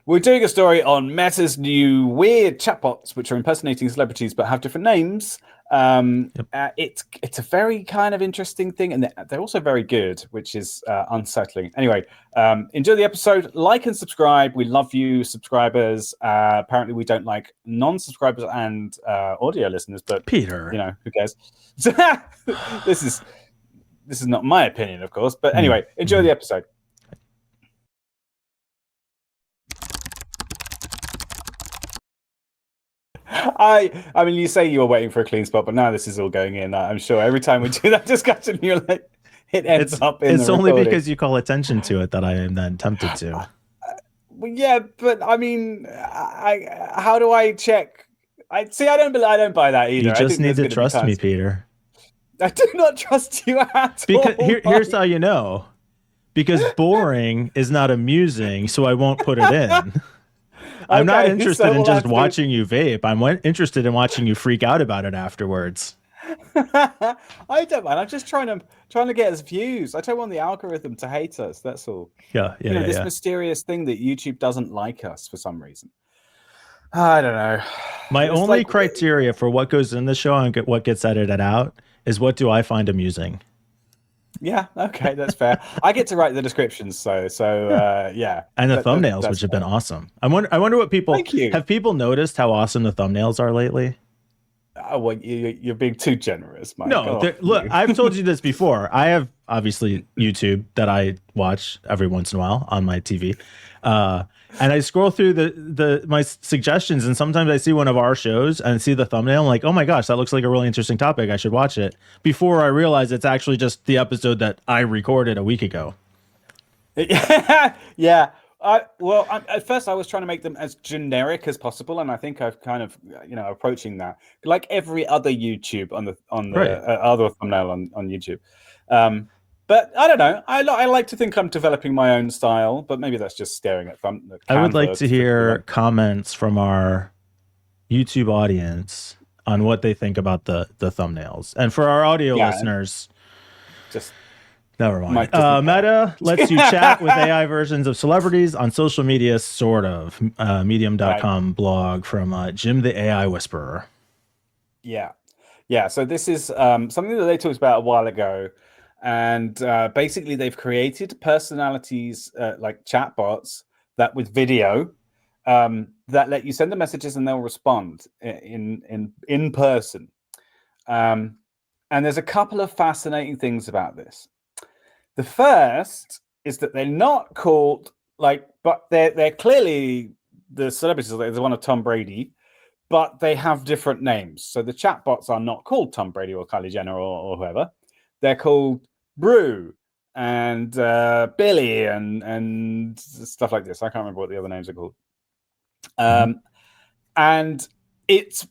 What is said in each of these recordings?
We're doing a story on Meta's new weird chatbots, which are impersonating celebrities but have different names. Yep. It's a very kind of interesting thing, and they're also very good, which is unsettling. Anyway, enjoy the episode. Like and subscribe. We love you, subscribers. Apparently, we don't like non-subscribers and audio listeners, but Peter, you know, who cares? This is not my opinion, of course. But anyway, enjoy the episode. I mean, you say you were waiting for a clean spot, but now this is all going in. I'm sure every time we do that discussion, you're like, it ends up in. It's only because you call attention to it that I am then tempted to. Yeah, but I mean, how do I check? I don't buy that either. You just need to trust me, Peter. I do not trust you at all. Here's how you know. Because boring is not amusing, so I won't put it in. I'm not interested in just watching you vape. I'm interested in watching you freak out about it afterwards. I don't mind. I'm just trying to get us views. I don't want the algorithm to hate us. That's all. Yeah. This mysterious thing that YouTube doesn't like us for some reason. I don't know. My only criteria for what goes in the show and what gets edited out is what do I find amusing. Yeah, okay, that's fair. I get to write the descriptions, so yeah. And the thumbnails, which have been awesome. I wonder what people have people noticed how awesome the thumbnails are lately. Oh, well, you're being too generous, Mike. No, look, I've told you this before. I have obviously YouTube that I watch every once in a while on my TV. And I scroll through my suggestions, and sometimes I see one of our shows and see the thumbnail. I'm like, oh my gosh, that looks like a really interesting topic. I should watch it. Before I realize it's actually just the episode that I recorded a week ago. Yeah. At first I was trying to make them as generic as possible, and I think I've kind of, approaching that like every other YouTube on the other thumbnail on YouTube. But I don't know. I like to think I'm developing my own style, but maybe that's just staring at thumbnails. I would like to hear comments from our YouTube audience on what they think about the thumbnails, and for our audio listeners, just. Never mind. Meta lets you chat with AI versions of celebrities on social media, sort of. Medium.com blog from Jim the AI Whisperer. Yeah. So this is something that they talked about a while ago. And basically, they've created personalities like chatbots that with video that let you send the messages and they'll respond in person. And there's a couple of fascinating things about this. The first is that they're not called but they're clearly the celebrities. There's the one of Tom Brady, but they have different names. So the chatbots are not called Tom Brady or Kylie Jenner or whoever. They're called Brew and Billy and stuff like this. I can't remember what the other names are called. And it's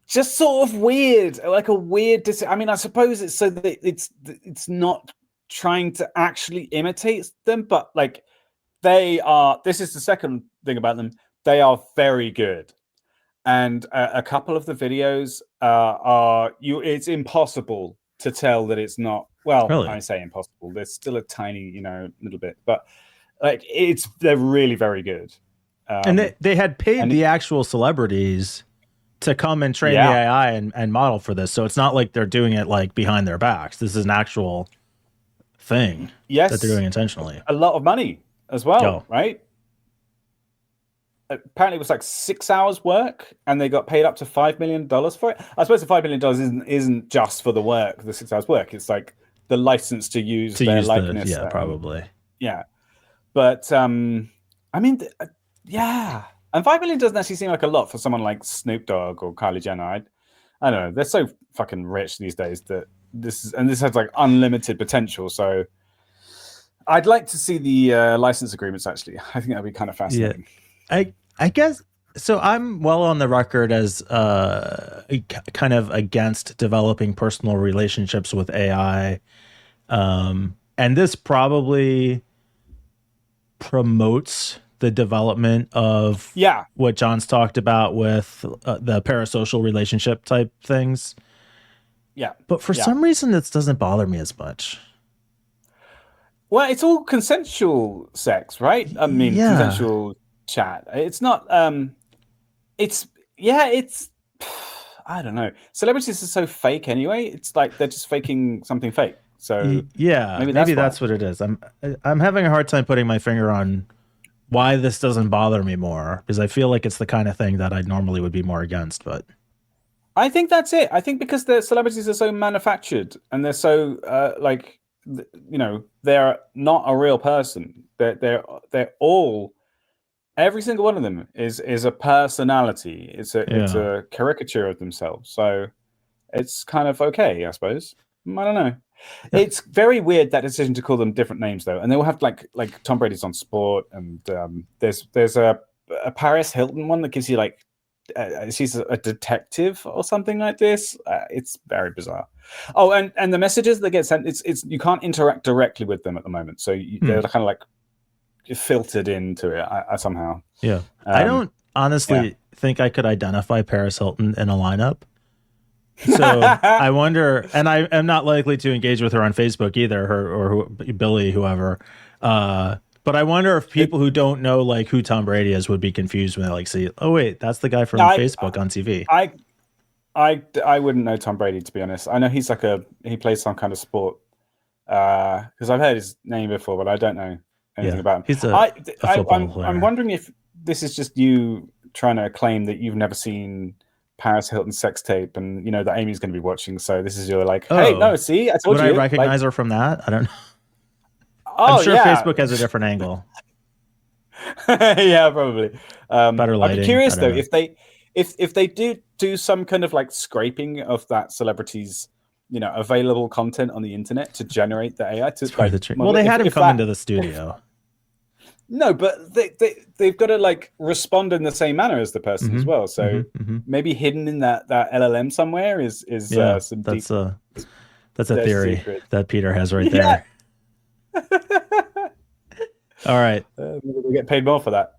just sort of weird, like a weird. I mean, I suppose it's so that it's not trying to actually imitate them, but like they are. This is the second thing about them. They are very good, and a couple of the videos it's impossible to tell that it's not. Well, really? I say impossible. There's still a tiny, little bit, but like they're really very good. And they had paid the actual celebrities to come and train the AI and model for this, so it's not like they're doing it like behind their backs. This is an actual thing that they're doing intentionally. A lot of money as well, right? Apparently it was like 6 hours work and they got paid up to $5 million for it. I suppose the $5 million isn't just for the work, the 6 hours work. It's like the license to use their likeness. Probably. Yeah. But I mean, and $5 million doesn't actually seem like a lot for someone like Snoop Dogg or Kylie Jenner. I don't know. They're so fucking rich these days that this has like unlimited potential. So I'd like to see the license agreements. Actually, I think that'd be kind of fascinating. Yeah. I guess so. I'm well on the record as kind of against developing personal relationships with AI, and this probably promotes the development of what John's talked about with the parasocial relationship type things. Yeah. But for some reason, this doesn't bother me as much. Well, it's all consensual sex, right? I mean, consensual chat. It's not. It's yeah. It's I don't know. Celebrities are so fake anyway. It's like they're just faking something fake. So Yeah, maybe maybe that's why. that's what it is. I'm having a hard time putting my finger on why this doesn't bother me more because I feel like it's the kind of thing that I normally would be more against. But I think that's it. I think because the celebrities are so manufactured and they're so they're not a real person. They're all every single one of them is a personality. It's yeah, a caricature of themselves. So it's kind of okay, I suppose. I don't know. yeah, It's very weird that decision to call them different names though, and they will have like Tom Brady's on sport, and there's a Paris Hilton one that gives you like she's a detective or something like this. It's very bizarre. Oh, and the messages that get sent, it's you can't interact directly with them at the moment, so hmm, they're kind of like filtered into it somehow. yeah. I Um, don't yeah. honestly think I could identify Paris Hilton in a lineup. So I wonder, and I am not likely to engage with her on Facebook either, her or Billy, whoever. But I wonder if it, people who don't know like who Tom Brady is would be confused when they like see, oh wait, that's the guy from I Facebook on TV. I I wouldn't know Tom Brady to be honest. I know he plays some kind of sport because I've heard his name before, but I don't know anything Yeah, about him. he's I, a I football I'm player. wondering if this is just you trying to claim that you've never seen Paris Hilton's sex tape, and you know that Amy's going to be watching. So this is your like, hey, Oh, no, see, I would told I you. Like, recognize her from that? I don't know. I'm oh sure yeah, Facebook has a different angle, yeah, probably. better I'd be lighting. I curious don't though know. if they do some kind of like scraping of that celebrity's available content on the internet to generate the AI to It's part of like the trick. Well, model they it. had him If come that into the studio. no, but they've got to like respond in the same manner as the person as Hmm. well. Hmm. So Hmm. maybe hidden in that LLM somewhere is Yeah, some deep that's a dirty theory secret. that Peter has right Yeah, there. All right. maybe we'll get paid more for that.